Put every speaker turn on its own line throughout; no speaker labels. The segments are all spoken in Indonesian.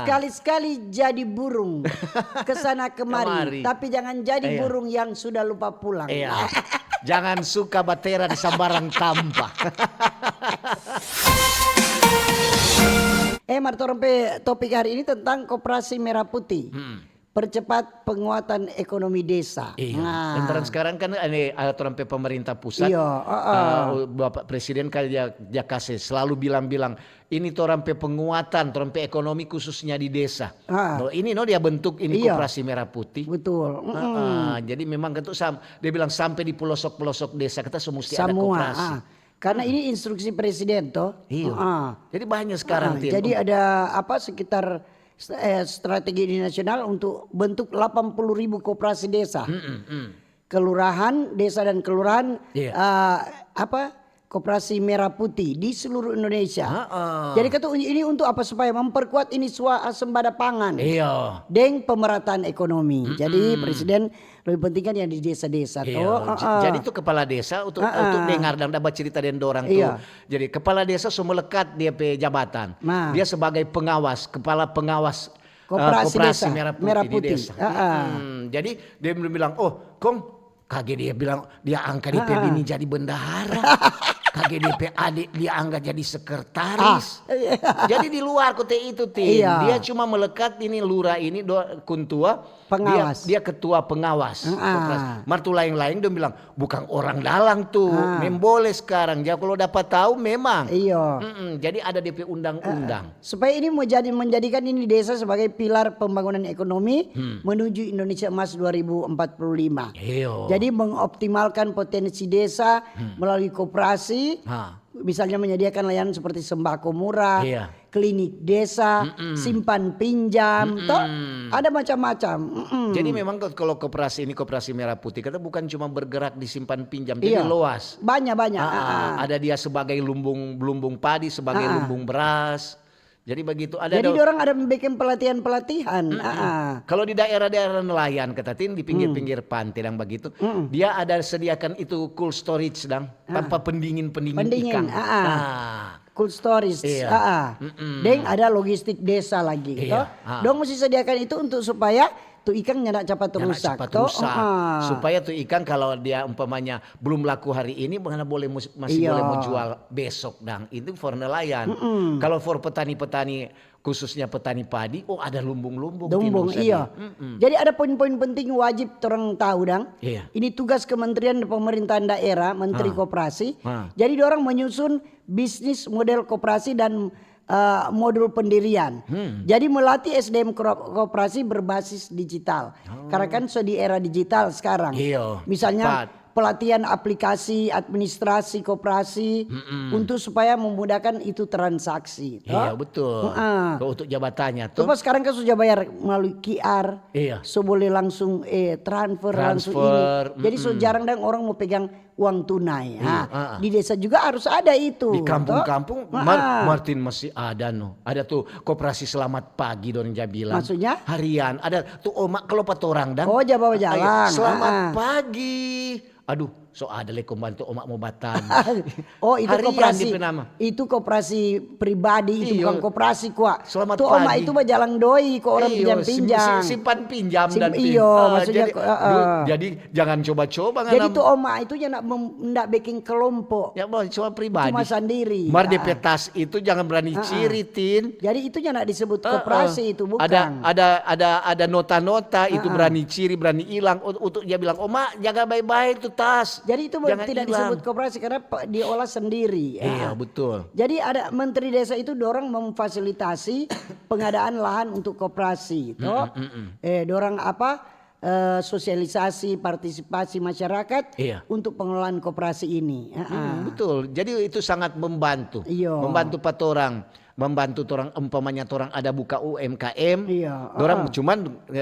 Sekali-sekali jadi burung kesana kemari, tapi jangan jadi burung yang sudah lupa pulang.
Iya. Jangan suka batera di sambaran tampa.
Martorompe, topik hari ini tentang Koperasi Merah Putih. Percepat penguatan ekonomi desa.
Iya. Lantaran sekarang kan ada Torompe pemerintah pusat.
Iya.
Bapak Presiden kan dia kasih selalu bilang ini Torompe penguatan, Torompe ekonomi khususnya di desa. Ini dia bentuk ini Koperasi Merah Putih.
Betul.
Jadi memang itu dia bilang sampai di pelosok-pelosok desa kita mesti ada koperasi.
Karena ini instruksi presiden toh.
Iya. Jadi banyak sekarang.
Jadi ada sekitar strategi nasional untuk bentuk 80.000 koperasi desa. Kelurahan, desa dan kelurahan Koperasi Merah Putih di seluruh Indonesia. Jadi ini untuk apa? Supaya memperkuat ini swasembada pangan.
Iya.
Dan pemerataan ekonomi. Jadi presiden lebih penting kan yang di desa-desa tuh.
Jadi itu kepala desa untuk dengar dan dapat cerita dan dorang tuh. Jadi kepala desa semua lekat dia pe jabatan. Dia sebagai pengawas, kepala pengawas Koperasi Merah Putih di desa. Jadi dia belum bilang, kaget dia bilang dia angkat DP bini jadi bendahara. KGDP adik dia anggap jadi sekretaris. Jadi di luar kota itu dia cuma melekat ini lurah ini kuntua pengawas. Dia ketua pengawas. Martu lain-lain dia bilang bukan orang dalang tuh, memboleh sekarang. Jadi kalau dapat tahu memang. Jadi ada DP undang-undang.
Supaya ini menjadikan ini desa sebagai pilar pembangunan ekonomi menuju Indonesia Emas 2045. Jadi mengoptimalkan potensi desa melalui koperasi. Misalnya menyediakan layanan seperti sembako murah, klinik desa, simpan pinjam, ada macam-macam.
Jadi memang kalau Koperasi Merah Putih kita bukan cuma bergerak di simpan pinjam, jadi luas.
Banyak.
Ada dia sebagai lumbung padi, sebagai lumbung beras. Jadi begitu
Jadi orang ada bikin pelatihan.
Kalau di daerah-daerah nelayan katatin di pinggir-pinggir pantai dan begitu, dia ada sediakan itu cool storage tanpa pendingin ikan.
Cool storage. Dan ada logistik desa lagi. Dong mesti sediakan itu untuk supaya tuh ikan nggak cepat rusak.
Supaya tuh ikan kalau dia umpamanya belum laku hari ini mana masih boleh mau jual besok itu for nelayan. Kalau for petani-petani khususnya petani padi ada lumbung-lumbung.
Jadi ada poin-poin penting wajib orang tahu ini tugas Kementerian Pemerintahan Daerah, Menteri Koperasi. Jadi orang menyusun bisnis model koperasi dan modul pendirian. Jadi melatih SDM koperasi berbasis digital. Karena kan sudah di era digital sekarang. Misalnya pelatihan aplikasi administrasi koperasi untuk supaya memudahkan itu transaksi.
Iya betul. Untuk jabatannya tuh.
Coba sekarang kan sudah bayar melalui QR. So boleh langsung transfer langsung ini. Jadi so jarang orang mau pegang uang tunai. Di desa juga harus ada itu.
Di kampung-kampung Martin masih ada Ada tuh koperasi selamat pagi don bilang.
Maksudnya?
Harian. Ada tuh kalau orang dan.
Jawa jalan.
Selamat pagi. Aduh, ada lekom bantu omak mau batan.
Itu koperasi. Itu koperasi pribadi, itu bukan koperasi kuat.
Selamat
tuh
pagi.
Omak itu jalan doi ke orang pinjam.
Simpan pinjam dan
maksudnya.
Jadi jangan coba-coba.
Jadi tuh omak itu jangan bikin kelompok.
Ya cuma pribadi.
Cuma sendiri.
Mardepetas itu jangan berani ciritin.
Jadi itu jangan disebut koperasi itu bukan.
Ada nota-nota itu berani ciri, berani hilang untuk dia bilang, "Omak jaga baik-baik tuh tas."
Jadi itu tidak disebut koperasi karena diolah sendiri.
Iya betul.
Jadi ada Menteri Desa itu dorang memfasilitasi pengadaan lahan untuk koperasi. Dorang sosialisasi partisipasi masyarakat untuk pengelolaan koperasi ini.
Betul. Jadi itu sangat membantu. Membantu membantu orang umpamanya orang ada buka UMKM.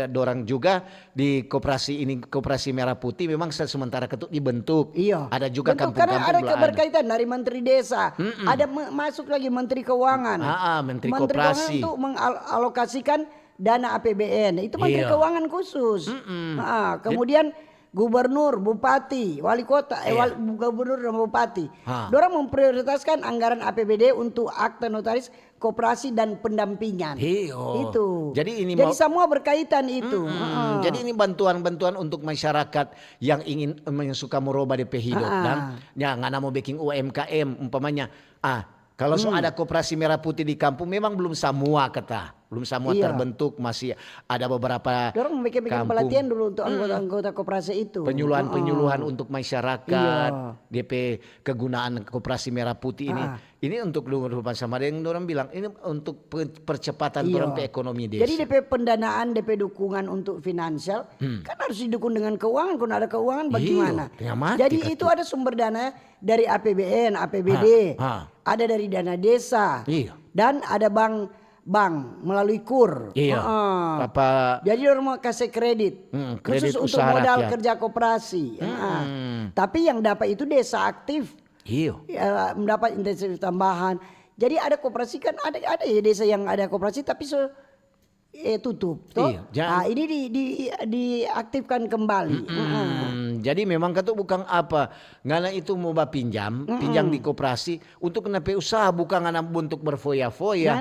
Dorang juga di Koperasi Merah Putih memang sementara ketuk dibentuk. Ada juga kampung-kampung
karena ada keberkaitan dari Menteri Desa. Ada masuk lagi Menteri Keuangan.
Menteri Koperasi
untuk mengalokasikan dana APBN. Itu Menteri Keuangan khusus. Kemudian gubernur, bupati, wali kota, gubernur dan bupati. Dorang memprioritaskan anggaran APBD untuk akta notaris, koperasi dan pendampingan. Itu.
Jadi
semua berkaitan itu.
Jadi ini bantuan-bantuan untuk masyarakat yang suka merubah DP hidup dan ngana mau bikin UMKM umpamanya. Kalau ada koperasi merah putih di kampung memang belum semua terbentuk, masih ada beberapa
dorang bikin pelatihan dulu untuk anggota koperasi itu.
Penyuluhan untuk masyarakat, DP kegunaan koperasi merah putih ini. Ini untuk lupa sama yang orang bilang ini untuk percepatan dorong ekonomi desa.
Jadi DP pendanaan, DP dukungan untuk finansial kan harus didukung dengan keuangan. Kalau ada keuangan bagaimana? Jadi itu ada sumber dana dari APBN, APBD, ada dari dana desa, dan ada bank melalui KUR. Jadi orang mau kasih kredit khusus untuk modal kerja koperasi. Tapi yang dapat itu desa aktif. Mendapat intensitas tambahan. Jadi ada koperasi kan ada ya desa yang ada koperasi tapi tutup. Ini diaktifkan kembali.
Jadi memang kata bukan apa ngana itu mau pinjam di koperasi untuk kenapa usaha bukan ngana untuk berfoya-foya.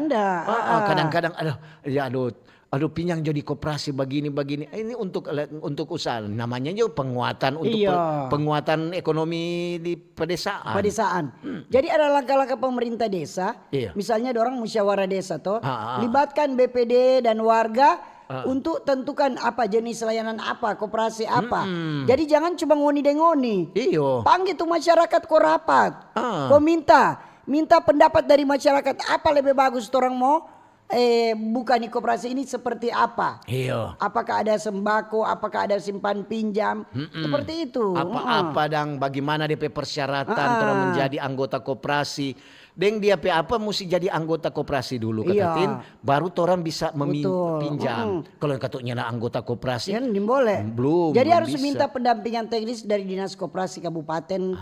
Kadang-kadang aduh pinjam jadi koperasi begini. Ini untuk usaha. Namanya juga penguatan untuk penguatan ekonomi di pedesaan.
Jadi ada langkah-langkah pemerintah desa. Misalnya orang musyawarah desa libatkan BPD dan warga untuk tentukan apa jenis layanan apa, koperasi apa. Jadi jangan cuma ngoni-dengoni. Panggil tuh masyarakat kau rapat. Kau minta pendapat dari masyarakat apa lebih bagus orang mau bukan di koperasi ini seperti apa? Apakah ada sembako? Apakah ada simpan pinjam? Seperti itu.
Apa dan bagaimana DP persyaratan orang menjadi anggota koperasi? Deng dia apa mesti jadi anggota koperasi dulu katatin, baru orang bisa pinjam. Kalau katanya anggota koperasi
kan boleh.
Belum.
Jadi harus minta pendampingan teknis dari dinas koperasi kabupaten.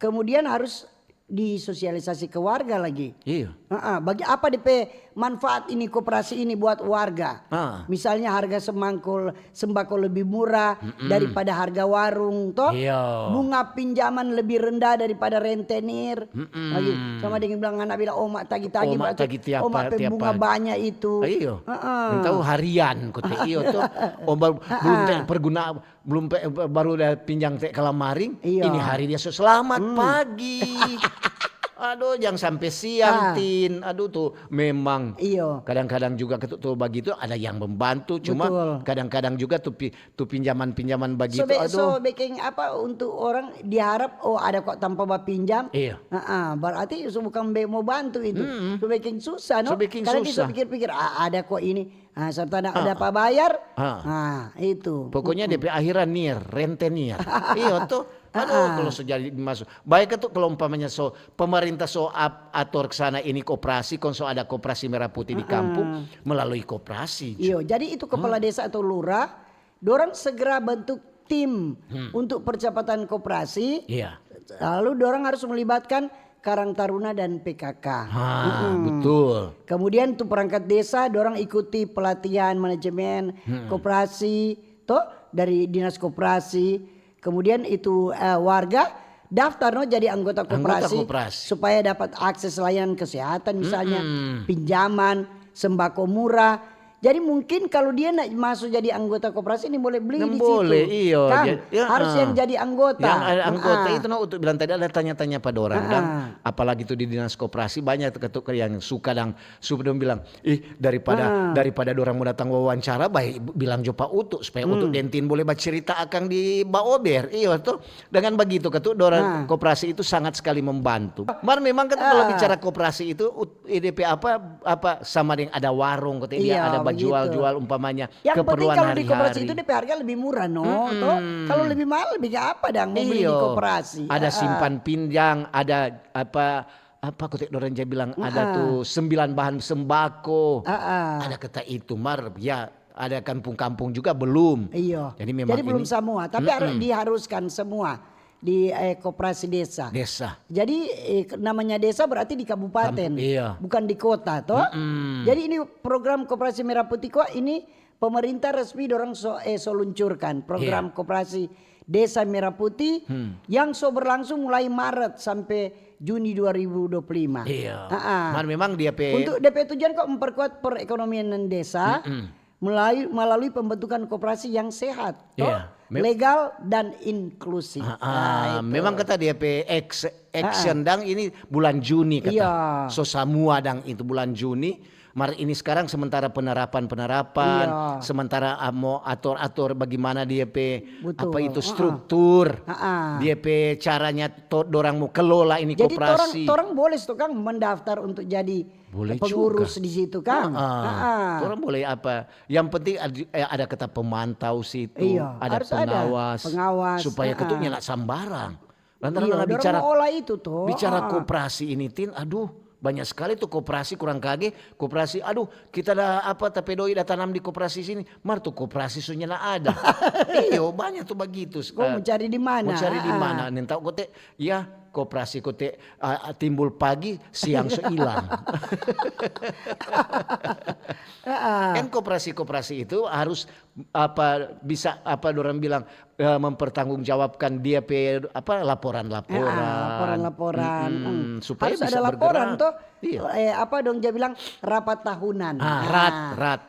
Kemudian harus disosialisasi ke warga lagi. Bagi apa DP manfaat ini koperasi ini buat warga? Misalnya harga sembako lebih murah daripada harga warung, bunga pinjaman lebih rendah daripada rentenir. Lagi sama dengan bilang anak bilang mak tagi-tagi bunga banyak itu.
Tahu harian kote tuh. Belum baru udah pinjam kalamaring. Ini hari dia selamat pagi. Aduh jangan sampai siang tin. Aduh tuh memang kadang-kadang juga tuh begitu ada yang membantu. Cuma kadang-kadang juga tuh pinjaman-pinjaman begitu.
So baking apa untuk orang diharap ada kok tanpa pinjam. Berarti bukan mau bantu itu. So baking susah no. Karena dia pikir-pikir ada kok ini. Serta ada apa bayar. Itu.
Pokoknya DP akhiran rentenir. Tuh. Kalau sejadi masuk. Baik itu kalau umpamanya pemerintah atur ke sana ini koperasi, ada koperasi merah putih di kampung melalui koperasi.
Jadi itu kepala desa atau lurah, dorang segera bentuk tim untuk percepatan koperasi. Lalu dorang harus melibatkan Karang Taruna dan PKK.
Betul.
Kemudian untuk perangkat desa, dorang ikuti pelatihan manajemen koperasi, dari dinas koperasi. Kemudian itu warga daftar jadi anggota koperasi supaya dapat akses layanan kesehatan misalnya, pinjaman, sembako murah. Jadi mungkin kalau dia nak masuk jadi anggota koperasi ini boleh beli di situ. Harus yang jadi anggota.
Yang ada anggota itu untuk bilang tadi ada tanya-tanya pada orang dan apalagi itu di dinas koperasi banyak ketuk yang suka bilang daripada orang mau datang wawancara baik bilang jopa utuk supaya utuk dentin boleh bercerita akan di baober. Tuh dengan begitu ketuk orang koperasi itu sangat sekali membantu. Memang kalau bicara koperasi itu IDP apa sama dengan ada warung dia ada jual umpamanya
yang
keperluan
penting kalau
hari-hari.
Di koperasi itu DP harga lebih murah Kalau lebih mahal lebih apa dong mau beli di koperasi.
Ada simpan pinjam, ada apa kotek orang dia bilang ada tuh 9 bahan sembako. Ada kata itu ada kampung-kampung juga belum.
Jadi belum semua, tapi diharuskan semua. di koperasi desa. Jadi namanya desa berarti di kabupaten, bukan di kota toh. Jadi ini program koperasi Merah Putih kok ini pemerintah resmi dorong luncurkan program koperasi Desa Merah Putih yang berlangsung mulai Maret sampai Juni 2025.
Memang dia
untuk DP tujuan kok memperkuat perekonomian desa melalui pembentukan koperasi yang sehat, legal dan inklusif.
Memang kata dia action dang ini bulan Juni kata. So semua dang itu bulan Juni. Maret ini sekarang sementara penerapan, sementara mau atur bagaimana dia struktur, dia caranya caranya dorang mau kelola ini
jadi
koperasi.
Jadi orang boleh tukang mendaftar untuk jadi pengurus di situ kan.
Orang boleh apa? Yang penting ada kata pemantau situ, ada pengawas, supaya ketuanya nak sambarang. Lantaran bicara koperasi ini aduh. Banyak sekali tuh koperasi kurang kaget, koperasi kita dah tapi doi dah tanam di koperasi sini, tuh koperasi sunya lah ada. Banyak tuh begitu.
Kau mau cari di mana?
Mau cari di mana? Nentau kote koperasi kote timbul pagi siang hilang. Kan koperasi itu harus bisa dorang bilang mempertanggungjawabkan dia laporan. Supaya
harus
bisa
ada laporan
bergerak.
Dong dia bilang rapat tahunan.
Rat.